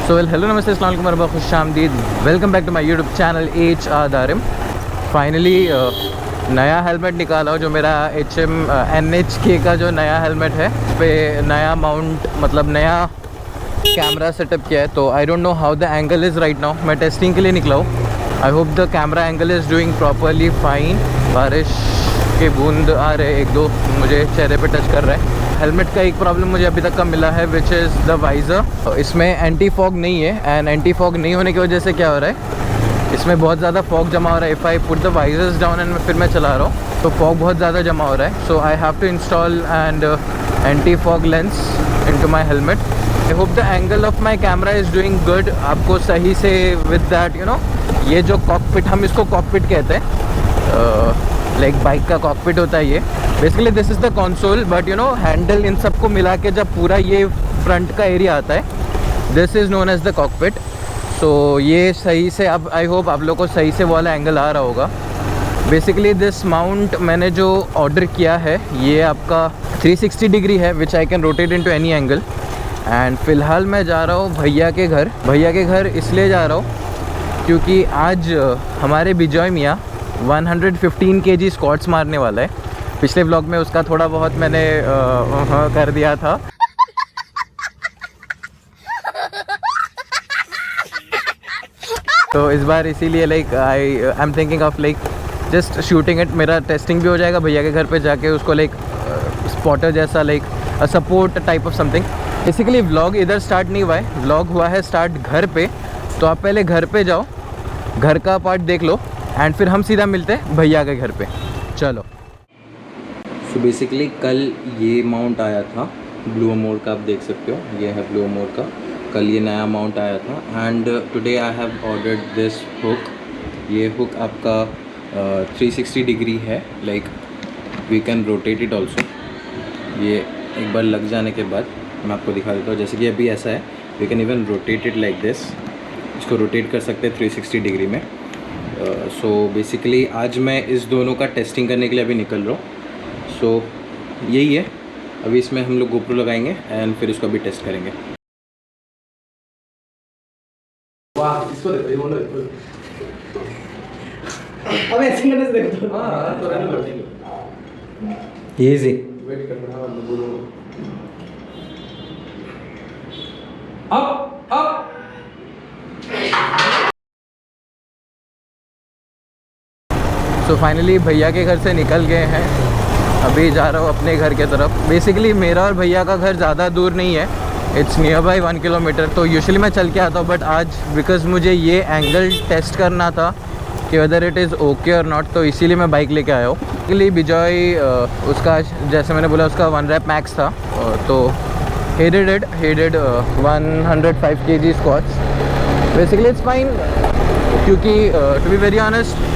Hello नमस्ते अस्सलाम वालेकुम मरहबा खुश आमदीद। Welcome back to my YouTube channel HR दारिम। फाइनली नया हेलमेट निकाला जो मेरा HM NHK का जो नया हेलमेट है उस पर नया माउंट मतलब नया कैमरा सेटअप किया है। तो I don't know how the angle is right now. मैं टेस्टिंग के लिए निकला हूँ। आई hope the camera angle is doing properly fine. बारिश के बूंद आ रहे एक दो मुझे चेहरे पे टच कर रहा है। हेलमेट का एक प्रॉब्लम मुझे अभी तक का मिला है विच इज़ द वाइज़र। इसमें एंटी फॉग नहीं है एंड एंटी फॉग नहीं होने की वजह से क्या हो रहा है, इसमें बहुत ज़्यादा फॉग जमा हो रहा है। If I put the visors down and फिर मैं चला रहा हूँ तो फॉग बहुत ज़्यादा जमा हो रहा है। So I have to install and anti fog lens into my helmet. I hope the angle of my camera is doing good. आपको सही से विद दैट ये जो कॉकपिट, हम इसको कॉकपिट कहते हैं, लाइक बाइक का कॉकपिट होता है ये। Basically this is the console but handle in सबको मिला के जब पूरा ये फ्रंट का एरिया आता है this is known as the cockpit. So ये सही से अब आई होप आप लोग को सही से वाला एंगल आ रहा होगा। बेसिकली दिस माउंट मैंने जो ऑर्डर किया है ये आपका 360 डिग्री है which I can rotate into any angle. And फ़िलहाल मैं जा रहा हूँ भैया के घर इसलिए जा रहा हूँ क्योंकि आज हमारे बिजॉय मियाँ 115 kg स्क्वाट्स मारने वाला है। पिछले व्लॉग में उसका थोड़ा बहुत मैंने कर दिया था। तो इस बार इसीलिए like I am thinking of like just shooting it. मेरा टेस्टिंग भी हो जाएगा भैया के घर पे जाके उसको लाइक स्पॉटर जैसा like support type of something. Basically vlog इधर स्टार्ट नहीं हुआ है, व्लॉग हुआ है स्टार्ट घर पे। तो आप पहले घर पे जाओ, घर का पार्ट देख लो एंड फिर हम सीधा मिलते हैं भैया के घर पे। चलो। सो बेसिकली कल ये माउंट आया था ब्लू अमोर का, आप देख सकते हो ये है ब्लू अमोर का। कल ये नया माउंट आया था and today I have ordered this hook. ये हुक आपका 360 डिग्री है, like we can rotate it also. ये एक बार लग जाने के बाद मैं आपको दिखा देता हूँ। जैसे कि अभी ऐसा है, we can even rotate it like this. इसको रोटेट कर सकते हैं 360 डिग्री में। सो बेसिकली आज मैं इस दोनों का टेस्टिंग करने के लिए अभी निकल रहा हूँ। सो यही है, अभी इसमें हम लोग गोप्रो लगाएंगे एंड फिर इसको अभी टेस्ट करेंगे। वाह, इसको देखो, ये बोलो इसको। अब ऐसे करने से देखो तो हां तो रहने दो। इजी वेट करना है मतलब बोलो। अप सो फाइनली भैया के घर से निकल गए हैं। अभी जा रहा हूँ अपने घर के तरफ। बेसिकली मेरा और भैया का घर ज़्यादा दूर नहीं है, इट्स नियर बाई 1 किलोमीटर। तो यूजुअली मैं चल के आता हूँ बट आज बिकॉज़ मुझे ये एंगल टेस्ट करना था कि वेदर इट इज़ ओके और नॉट, तो इसीलिए मैं बाइक लेके आया हूँ। बेसिकली बिजॉय उसका जैसे मैंने बोला उसका 1 rep मैक्स था। तो he did 105 kg squats। Basically it's fine क्योंकि to be very honest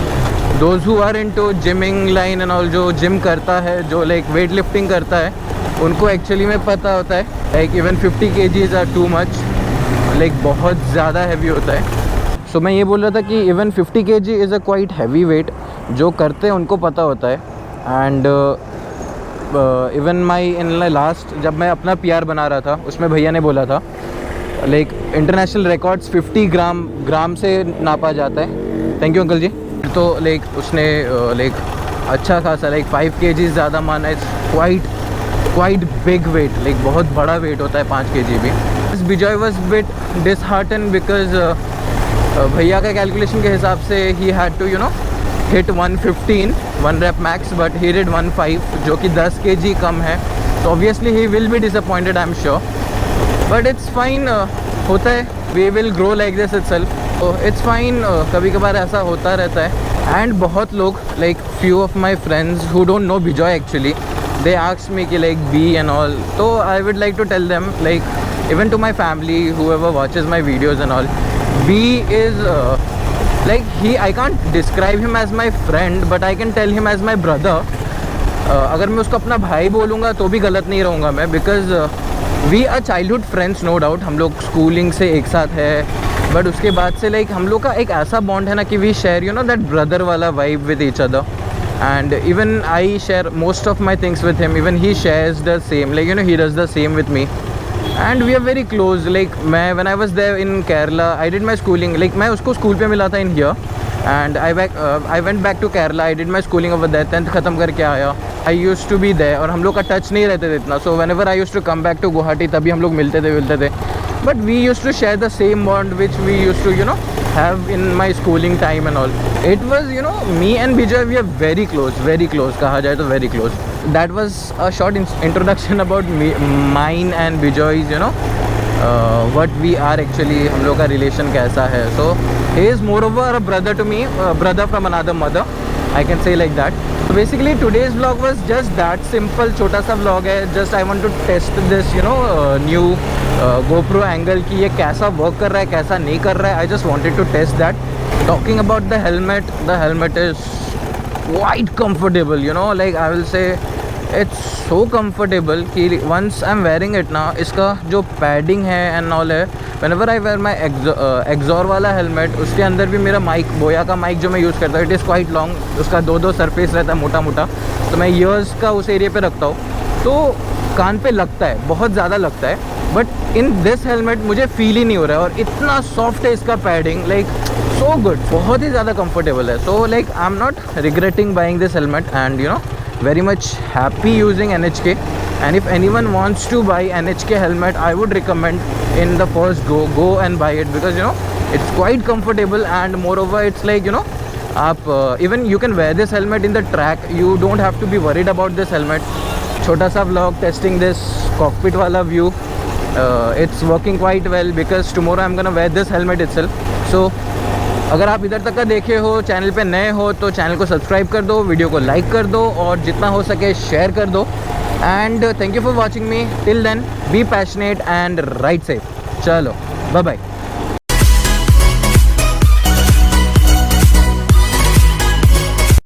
those who are into gyming line and all, जो जिम करता है, जो लाइक वेट लिफ्टिंग करता है, उनको एक्चुअली में पता होता है like even 50 kgs are too much, like बहुत ज़्यादा हैवी होता है। सो मैं ये बोल रहा था कि even 50 kg is a quite heavy weight. जो करते हैं उनको पता होता है। And even my in last जब मैं अपना PR बना रहा था उसमें भैया ने बोला था लाइक इंटरनेशनल रिकॉर्ड्स 50 ग्राम से नापा जाता है। थैंक यू अंकल जी। तो लाइक उसने लाइक अच्छा खासा लाइक 5 kg ज़्यादा माना। It's quite big weight, like बहुत बड़ा वेट होता है 5 kg भी। This Bijoy was bit dishearten because भैया का कैलकुलेशन के हिसाब से he had to hit 115 1 rep max but he did 15 जो कि 10 kg कम है। तो obviously he will be disappointed, I am sure, but it's fine. होता है, we will grow like this itself. It's fine, कभी कभार ऐसा होता रहता है। एंड बहुत लोग like few of my friends who don't know Bijoy actually they ask me कि लाइक बी एंड ऑल। तो I would like to tell them like even to my family whoever watches my videos and all, B is like I can't describe him as my friend but I can tell him as my brother। अगर मैं उसको अपना भाई बोलूँगा तो भी गलत नहीं रहूँगा मैं, because we are childhood friends no doubt. हम लोग स्कूलिंग से एक साथ है बट उसके बाद से लाइक हम लोग का एक ऐसा बॉन्ड है ना कि वी शेयर दैट ब्रदर वाला vibe with each other. And even I share most of my things with him, even he shares the same, like he does the same with me। And we are very close. Like मैं when I was there in Kerala I did my schooling. Like मैं उसको school पे मिला था in here and I went back to Kerala. I did my schooling over there. 10th ख़त्म करके आया. I used to be there और हम लोग का टच नहीं रहते थे इतना. So whenever I used to come back to Guwahati तभी हम लोग मिलते थे. But we used to share the same bond which we used to you know have in my schooling time and all. It was, you know, me and Bijoy, we are very close कहा जाए तो very close. That was a short introduction about me, mine and Bijoy's, you know, what we are actually, हम लोग का relation कैसा है. So he is moreover a brother to me, brother from another mother, I can say like that. So basically today's vlog was just that simple, छोटा सा vlog है. Just I want to test this, you know, new GoPro angle कि ये कैसा work कर रहा है कैसा नहीं कर रहा है. I just wanted to test that. Talking about the helmet is quite comfortable, you know, like I will say it's so comfortable कि once I'm wearing it ना, इसका जो padding है and all है, whenever I wear my Exor वाला helmet उसके अंदर भी मेरा माइक, बोया का माइक जो मैं यूज़ करता हूँ, इट इज़ क्वाइट लॉन्ग. उसका दो सरफेस रहता है मोटा मोटा, तो मैं ईयर्स का उस एरिया पे रखता हूँ तो कान पे लगता है, बहुत ज़्यादा लगता है. बट इन दिस हेलमेट मुझे फील ही नहीं हो रहा है और इतना सॉफ्ट है इसका पैडिंग, लाइक सो गुड, बहुत ही ज़्यादा कंफर्टेबल है. So like I am not regretting buying this helmet and you know very much happy using NHK. And if anyone wants to buy NHK helmet, I would recommend in the first go and buy it, because you know it's quite comfortable and moreover it's like, you know, even you can wear this helmet in the track. You don't have to be worried about this helmet. छोटा सा vlog testing this cockpit वाला view. It's working quite well because tomorrow I'm gonna wear this helmet itself. So अगर आप इधर तक का देखे हो, चैनल पे नए हो तो चैनल को सब्सक्राइब कर दो, वीडियो को लाइक कर दो और जितना हो सके शेयर कर दो. And thank you for watching me. Till then be passionate and ride safe. चलो बाय बाय.